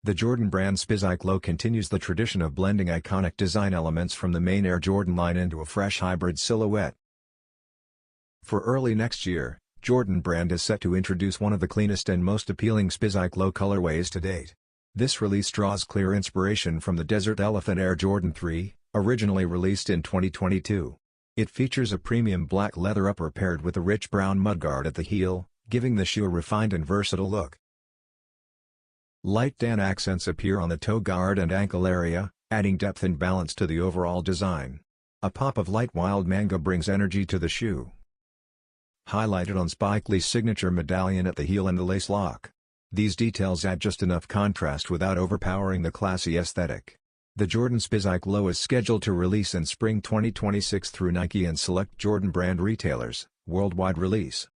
The Jordan Brand Spizike Low continues the tradition of blending iconic design elements from the main Air Jordan line into a fresh hybrid silhouette. For early next year, Jordan Brand is set to introduce one of the cleanest and most appealing Spizike Low colorways to date. This release draws clear inspiration from the Desert Elephant Air Jordan 3, originally released in 2022. It features a premium black leather upper paired with a rich brown mudguard at the heel, giving the shoe a refined and versatile look. Light tan accents appear on the toe guard and ankle area, adding depth and balance to the overall design. A pop of light wild mango brings energy to the shoe. Highlighted on Spike Lee's signature medallion at the heel and the lace lock. These details add just enough contrast without overpowering the classy aesthetic. The Jordan Spizike Low is scheduled to release in spring 2026 through Nike and select Jordan Brand retailers, worldwide release.